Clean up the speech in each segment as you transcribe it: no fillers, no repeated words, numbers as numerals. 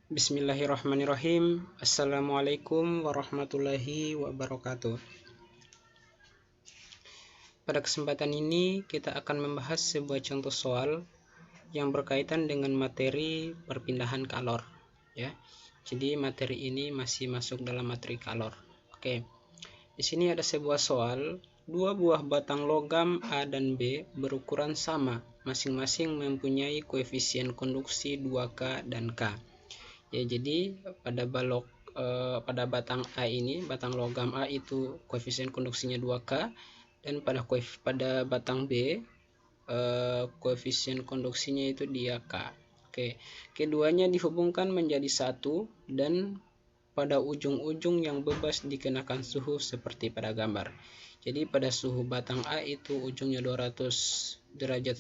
Bismillahirrahmanirrahim. Assalamualaikum warahmatullahi wabarakatuh. Pada kesempatan ini kita akan membahas sebuah contoh soal yang berkaitan dengan materi perpindahan kalor, ya. Jadi materi ini masih masuk dalam materi kalor. Oke. Di sini ada sebuah soal, dua buah batang logam A dan B berukuran sama, masing-masing mempunyai koefisien konduksi 2K dan K. Ya, jadi pada batang A ini, batang logam A itu koefisien konduksinya 2K, dan pada batang B koefisien konduksinya itu dia K. Oke, keduanya dihubungkan menjadi satu dan pada ujung-ujung yang bebas dikenakan suhu seperti pada gambar. Jadi pada suhu batang A itu ujungnya 210 derajat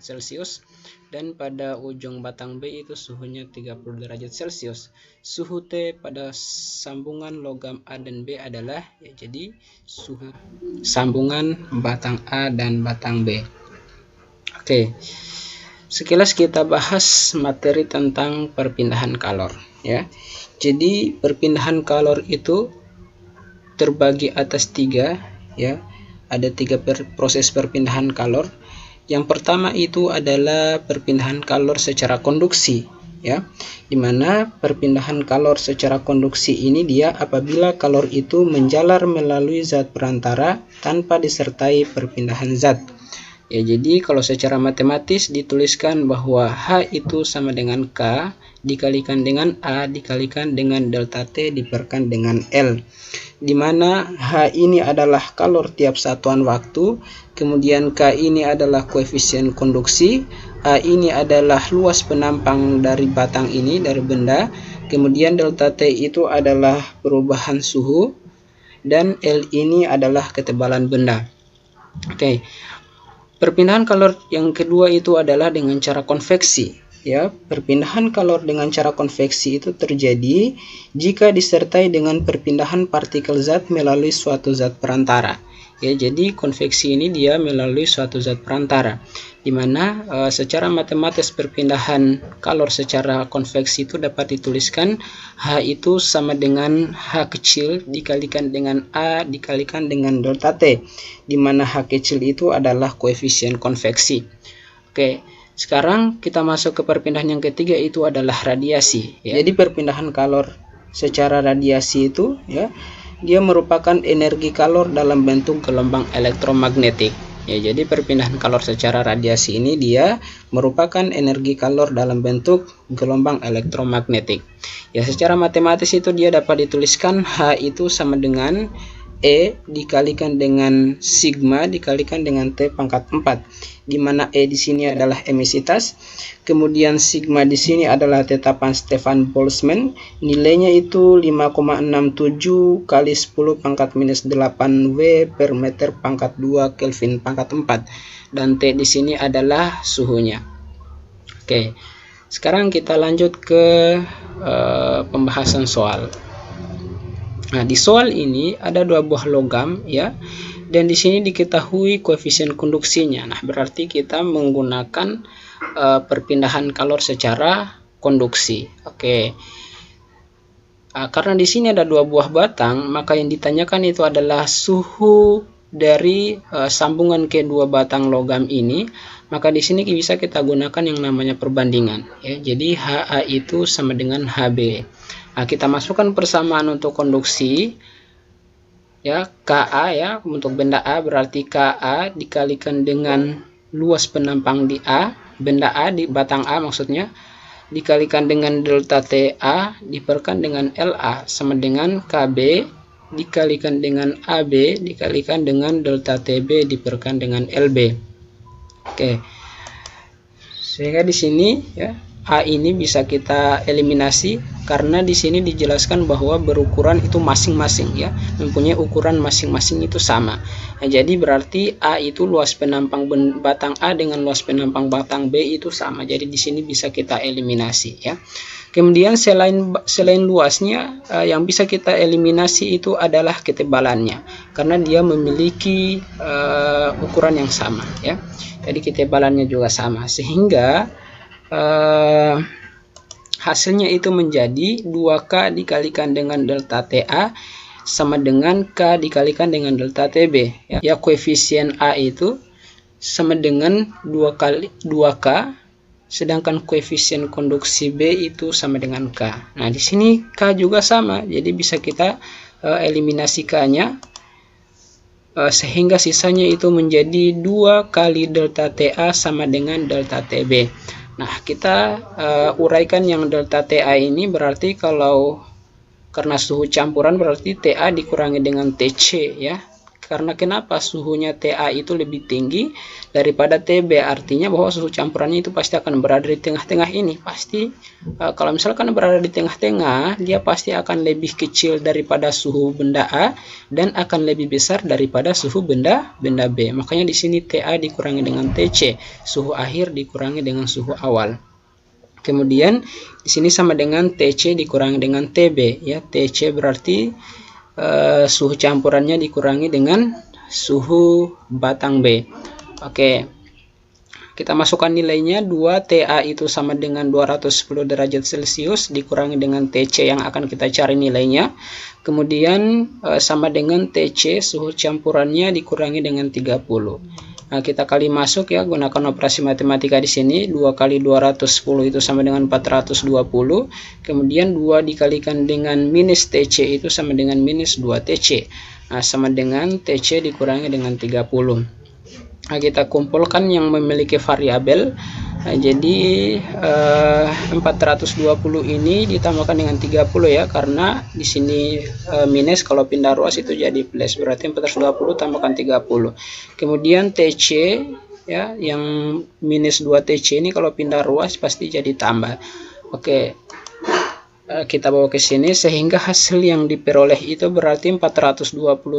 Celcius, dan pada ujung batang B itu suhunya 30 derajat Celcius. Suhu T pada sambungan logam A dan B adalah, ya, jadi suhu sambungan batang A dan batang B. Oke. Sekilas kita bahas materi tentang perpindahan kalor, ya. Jadi perpindahan kalor itu terbagi atas tiga, ya. Ada tiga proses perpindahan kalor. Yang pertama itu adalah perpindahan kalor secara konduksi, ya. Dimana perpindahan kalor secara konduksi ini dia apabila kalor itu menjalar melalui zat perantara tanpa disertai perpindahan zat. Ya, jadi kalau secara matematis dituliskan bahwa H itu sama dengan K dikalikan dengan A dikalikan dengan delta T diperkan dengan L, di mana H ini adalah kalor tiap satuan waktu, kemudian K ini adalah koefisien konduksi, A ini adalah luas penampang dari batang ini, dari benda, kemudian delta T itu adalah perubahan suhu, dan L ini adalah ketebalan benda. Oke. Perpindahan kalor yang kedua itu adalah dengan cara konveksi, ya. Perpindahan kalor dengan cara konveksi itu terjadi jika disertai dengan perpindahan partikel zat melalui suatu zat perantara. Ya, jadi konveksi ini dia melalui suatu zat perantara, di mana secara matematis perpindahan kalor secara konveksi itu dapat dituliskan H itu sama dengan H kecil dikalikan dengan A dikalikan dengan delta T, di mana H kecil itu adalah koefisien konveksi. Oke, sekarang kita masuk ke perpindahan yang ketiga, itu adalah radiasi, ya. Jadi perpindahan kalor secara radiasi itu, ya, dia merupakan energi kalor dalam bentuk gelombang elektromagnetik. Ya, jadi perpindahan kalor secara radiasi ini dia merupakan energi kalor dalam bentuk gelombang elektromagnetik. Ya, secara matematis itu dia dapat dituliskan H itu sama dengan E dikalikan dengan sigma dikalikan dengan T pangkat 4, di mana E di sini adalah emisitas, kemudian sigma di sini adalah tetapan Stefan Boltzmann, nilainya itu 5,67 kali 10 pangkat minus 8 W per meter pangkat 2 Kelvin pangkat 4, dan T di sini adalah suhunya. Oke, sekarang kita lanjut ke pembahasan soal. Nah, di soal ini ada dua buah logam, ya, dan di sini diketahui koefisien konduksinya. Nah, berarti kita menggunakan perpindahan kalor secara konduksi. Oke. Karena di sini ada dua buah batang, maka yang ditanyakan itu adalah suhu dari sambungan kedua batang logam ini. Maka di sini bisa kita gunakan yang namanya perbandingan, ya. Jadi HA itu sama dengan HB. Nah, kita masukkan persamaan untuk konduksi, ya. KA, ya, untuk benda A berarti KA dikalikan dengan luas penampang di A, benda A di batang A maksudnya, dikalikan dengan delta TA diperkan dengan LA sama dengan KB dikalikan dengan AB dikalikan dengan delta TB diperkan dengan LB. Oke. Sehingga di sini, ya, A ini bisa kita eliminasi karena di sini dijelaskan bahwa berukuran itu masing-masing, ya, mempunyai ukuran masing-masing itu sama. Nah, jadi berarti A itu luas penampang batang A dengan luas penampang batang B itu sama. Jadi di sini bisa kita eliminasi, ya. Kemudian selain luasnya, yang bisa kita eliminasi itu adalah ketebalannya, karena dia memiliki ukuran yang sama, ya. Jadi ketebalannya juga sama, sehingga hasilnya itu menjadi 2K dikalikan dengan delta TA sama dengan K dikalikan dengan delta TB. Ya, koefisien A itu sama dengan 2K, sedangkan koefisien konduksi B itu sama dengan K. Nah, di sini K juga sama, jadi bisa kita eliminasi K-nya, sehingga sisanya itu menjadi 2 kali delta TA sama dengan delta TB. Nah, kita uraikan yang delta TA ini, berarti karena suhu campuran berarti TA dikurangi dengan TC ya. Karena kenapa suhunya TA itu lebih tinggi daripada TB, artinya bahwa suhu campurannya itu pasti akan berada di tengah-tengah ini. Pasti kalau misalkan berada di tengah-tengah, dia pasti akan lebih kecil daripada suhu benda A dan akan lebih besar daripada suhu benda B. Makanya di sini TA dikurangi dengan TC, suhu akhir dikurangi dengan suhu awal. Kemudian di sini sama dengan TC dikurangi dengan TB ya. TC berarti suhu campurannya dikurangi dengan suhu batang B. Oke, kita masukkan nilainya. 2 TA itu sama dengan 210 derajat Celcius dikurangi dengan TC yang akan kita cari nilainya. Kemudian sama dengan TC, suhu campurannya dikurangi dengan 30. Nah, kita kali masuk ya, gunakan operasi matematika di sini. 2 kali 210 itu sama dengan 420. Kemudian 2 dikalikan dengan minus TC itu sama dengan minus 2 TC. Nah, sama dengan TC dikurangi dengan 30. Nah, kita kumpulkan yang memiliki variabel. Nah, jadi 420 ini ditambahkan dengan 30 ya, karena di sini minus, kalau pindah ruas itu jadi plus, berarti 420 tambahkan 30. Kemudian TC ya, yang minus 2 TC ini kalau pindah ruas pasti jadi tambah. Oke, kita bawa ke sini sehingga hasil yang diperoleh itu berarti 420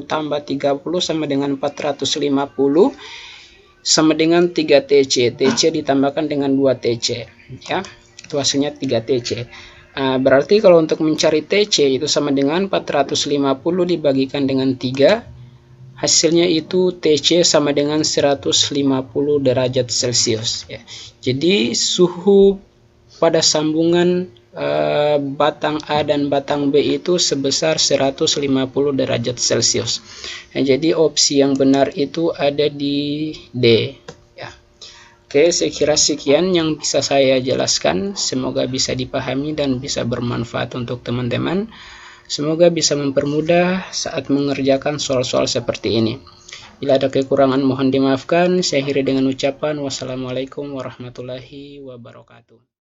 tambah 30 sama dengan 450 sama dengan 3 TC. TC ditambahkan dengan 2 TC ya, itu hasilnya 3 TC. Berarti kalau untuk mencari TC itu sama dengan 450 dibagikan dengan 3, hasilnya itu TC sama dengan 150 derajat Celcius ya. Jadi suhu pada sambungan batang A dan batang B itu sebesar 150 derajat Celcius. Nah, jadi opsi yang benar itu ada di D ya. Oke, saya kira sekian yang bisa saya jelaskan. Semoga bisa dipahami dan bisa bermanfaat untuk teman-teman. Semoga bisa mempermudah saat mengerjakan soal-soal seperti ini. Bila ada kekurangan mohon dimaafkan. Saya akhiri dengan ucapan wassalamualaikum warahmatullahi wabarakatuh.